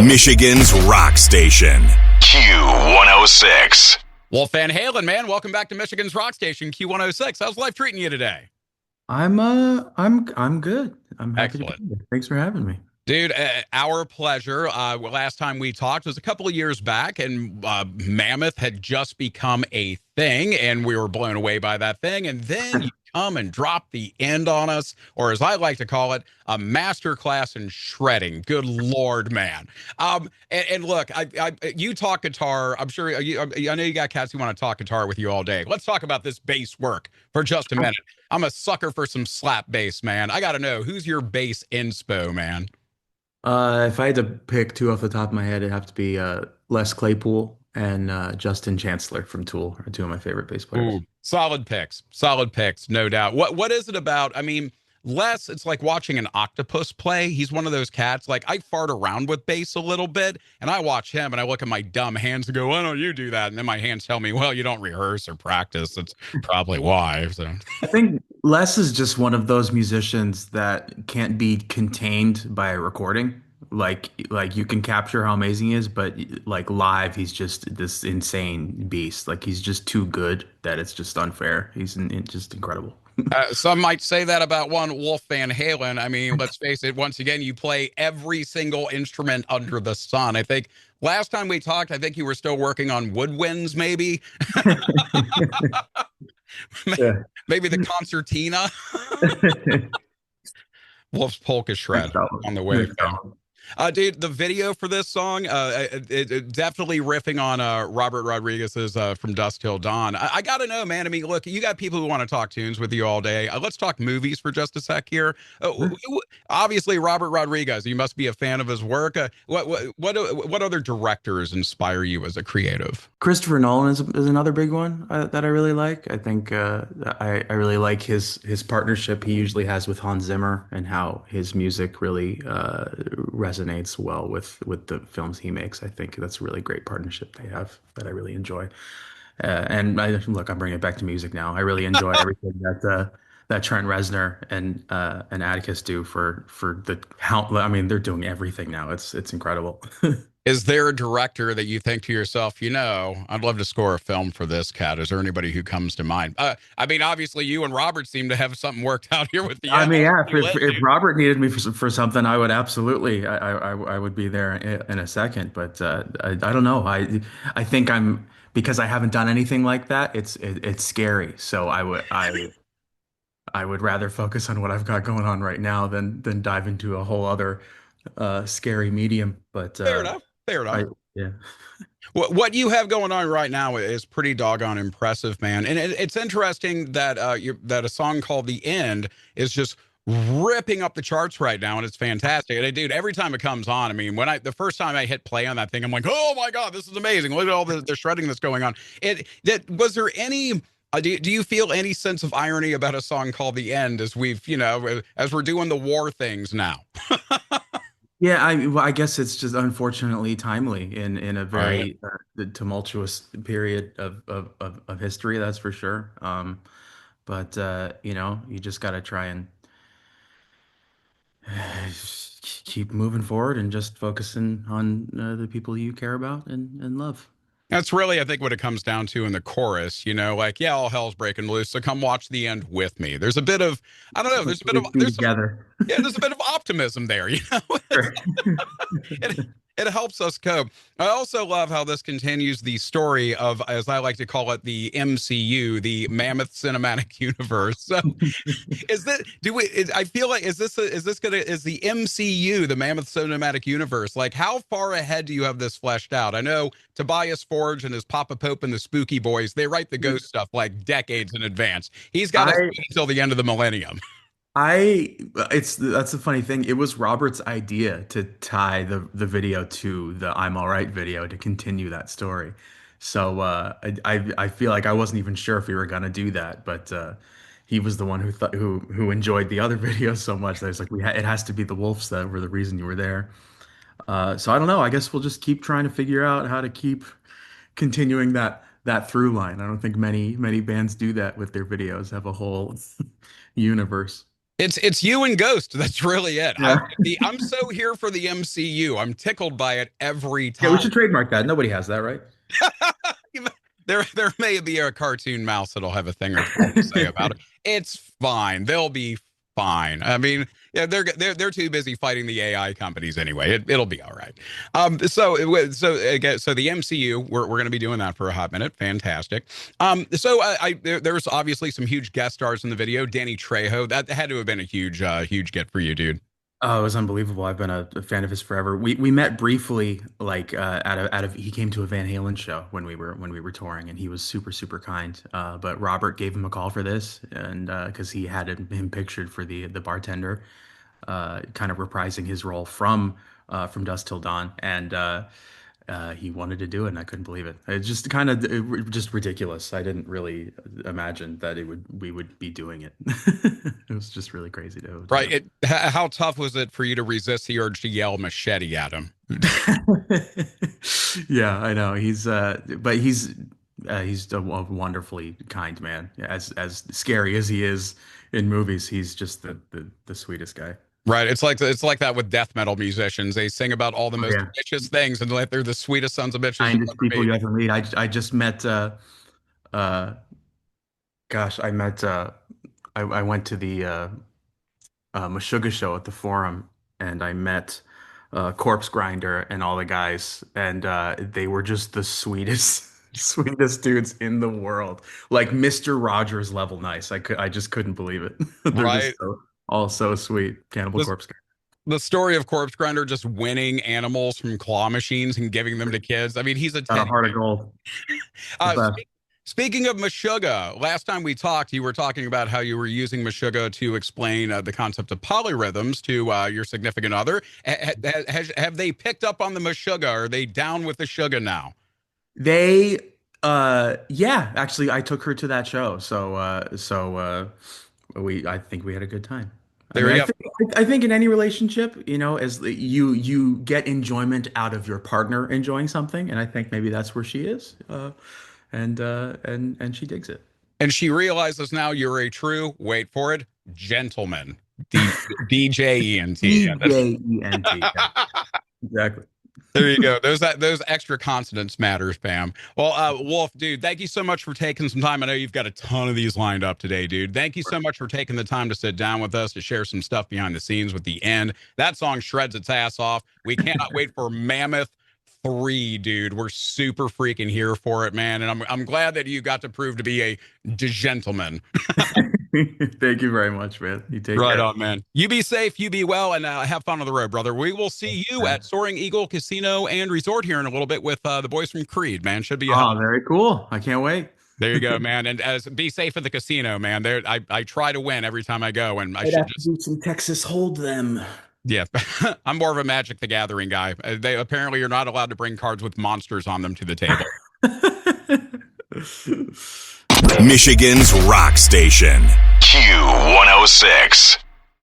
Michigan's rock station. Q106. Wolf Van Halen, man, welcome back to Michigan's rock station, Q106. How's life treating you today? I'm good. I'm happy to be Excellent. here. Thanks for having me. Dude, our pleasure. Last time we talked was a couple of years back, and Mammoth had just become a thing, and we were blown away by that thing. And then you come and drop the end on us, or as I like to call it, a master class in shredding. Good Lord, man. And look, you talk guitar. I'm sure I know you got cats who want to talk guitar with you all day. Let's talk about this bass work for just a minute. I'm a sucker for some slap bass, man. I got to know, who's your bass inspo, man? If I had to pick two off the top of my head, it'd have to be Les Claypool and Justin Chancellor from Tool are two of my favorite bass players. Ooh, solid picks, no doubt. What is it about? I mean, Les, it's like watching an octopus play. He's one of those cats. Like I fart around with bass a little bit, and I watch him, and I look at my dumb hands and go, "Why don't you do that?" And then my hands tell me, "Well, you don't rehearse or practice. That's probably why." So, I think Les is just one of those musicians that can't be contained by a recording. Like you can capture how amazing he is, but like live, he's just this insane beast. Like he's just too good that it's just unfair. Just incredible. some might say that about one Wolf Van Halen. I mean, let's face it. Once again, you play every single instrument under the sun. I think last time we talked, I think you were still working on woodwinds, maybe. Yeah. Maybe the concertina. Wolf's polka shred on the way. Dude, the video for this song, it definitely riffing on Robert Rodriguez's From Dusk Till Dawn. I got to know, man. I mean, look, you got people who want to talk tunes with you all day. Let's talk movies for just a sec here. Obviously, Robert Rodriguez, you must be a fan of his work. What other directors inspire you as a creative? Christopher Nolan is another big one that I really like. I think I really like his partnership he usually has with Hans Zimmer and how his music really resonates well with the films he makes. I think that's a really great partnership they have that I really enjoy. Look, I'm bringing it back to music now. I really enjoy everything that Trent Reznor and Atticus do for the how. I mean, they're doing everything now. It's incredible. Is there a director that you think to yourself, I'd love to score a film for this cat? Is there anybody who comes to mind? I mean, obviously, you and Robert seem to have something worked out here with the. I mean, yeah. If Robert needed me for something, I would absolutely. I would be there in a second. But I don't know. I think I'm because I haven't done anything like that. It's scary. So I would rather focus on what I've got going on right now than dive into a whole other scary medium. But Fair enough. Fair enough. yeah. What you have going on right now is pretty doggone impressive, man. And it's interesting that that a song called "The End" is just ripping up the charts right now, and it's fantastic. And dude, every time it comes on, I mean, the first time I hit play on that thing, I'm like, oh my god, this is amazing! Look at all the shredding that's going on. Was there any? Do you feel any sense of irony about a song called "The End" as as we're doing the war things now? Yeah, I guess it's just unfortunately timely in a Right. very tumultuous period of history, that's for sure. But you just got to try and keep moving forward and just focusing on the people you care about and love. That's really, I think, what it comes down to in the chorus, like, yeah, all hell's breaking loose, so come watch the end with me. There's a bit of, I don't know, Let's be together. there's a bit of optimism there. Sure. it, it helps us cope. I also love how this continues the story of, as I like to call it, the MCU, the Mammoth Cinematic Universe. So is that do we I feel like is the MCU, the Mammoth Cinematic Universe, like how far ahead do you have this fleshed out? I know Tobias Forge and his Papa Pope and the Spooky Boys, they write the ghost stuff like decades in advance. He's got us I until the end of the millennium. I that's the funny thing. It was Robert's idea to tie the video to the I'm All Right video to continue that story. So I feel like I wasn't even sure if we were gonna do that, but he was the one who thought who enjoyed the other videos so much that it's like it has to be the wolves that were the reason you were there. So I don't know. I guess we'll just keep trying to figure out how to keep continuing that through line. I don't think many bands do that with their videos, have a whole universe. It's you and Ghost. That's really it. Yeah. I'm so here for the MCU. I'm tickled by it every Yeah, we time. should trademark that. Nobody has that, right? There may be a cartoon mouse that'll have a thing or 12 to say about it. It's fine. They'll be fine. I mean, yeah, they're too busy fighting the AI companies anyway. It'll be all right. So again, so the MCU, we're going to be doing that for a hot minute. Fantastic. There was obviously some huge guest stars in the video. Danny Trejo, that had to have been a huge get for you, dude. Oh, it was unbelievable. I've been a fan of his forever. We met briefly, like out of he came to a Van Halen show when we were touring, and he was super kind. But Robert gave him a call for this, and because he had him pictured for the bartender, kind of reprising his role from Dusk Till Dawn, and he wanted to do it, and I couldn't believe it. It's just just ridiculous. I didn't really imagine that we would be doing it. It was just really crazy to Right. do. How tough was it for you to resist the urge to yell machete at him? Yeah, I know. But he's a wonderfully kind man. As scary as he is in movies, he's just the sweetest guy. Right. It's like that with death metal musicians. They sing about all the Oh most yeah, vicious things, and like they're the sweetest sons of bitches you'll kindest ever people meet. you ever meet. I just met uh gosh, I met I went to the Meshuggah show at the Forum, and I met Corpse Grinder and all the guys, and they were just the sweetest, sweetest dudes in the world. Like Mr. Rogers level nice. I just couldn't believe it. They're just Right. all so sweet. Cannibal The Corpse guy. the story of Corpse Grinder just winning animals from claw machines and giving them to kids. I mean, he's a Got a teddy heart bear. of gold. The Uh, best. Speaking of Meshuggah, last time we talked, you were talking about how you were using Meshuggah to explain the concept of polyrhythms to your significant other. Have they picked up on the Meshuggah? Are they down with the sugar now? They yeah, actually I took her to that show. We I think we had a good time. I There mean, we go. I think in any relationship, as you get enjoyment out of your partner enjoying something, and I think maybe that's where she is. And she digs it. And she realizes now you're a true, wait for it, gentleman. DJENT. DJENT. Yeah, exactly. There you go. Those extra consonants matter, Spam. Well, Wolf, dude, thank you so much for taking some time. I know you've got a ton of these lined up today, dude. Thank you so much for taking the time to sit down with us to share some stuff behind the scenes with the end. That song shreds its ass off. We cannot wait for Mammoth 3, dude. We're super freaking here for it, man. And I'm glad that you got to prove to be a gentleman. Thank you very much, man. You take Right care. on, man. You be safe, you be well, and have fun on the road, brother. We will see you at Soaring Eagle Casino and Resort here in a little bit with the boys from Creed, man. Should be a hell. Oh, very cool. I can't wait. There you go, man. And be safe at the casino, man. There, I try to win every time I go, and I I'd should have to just do some Texas hold them. yeah. I'm more of a Magic the Gathering guy. They apparently you're not allowed to bring cards with monsters on them to the table. Michigan's Rock Station. Q106.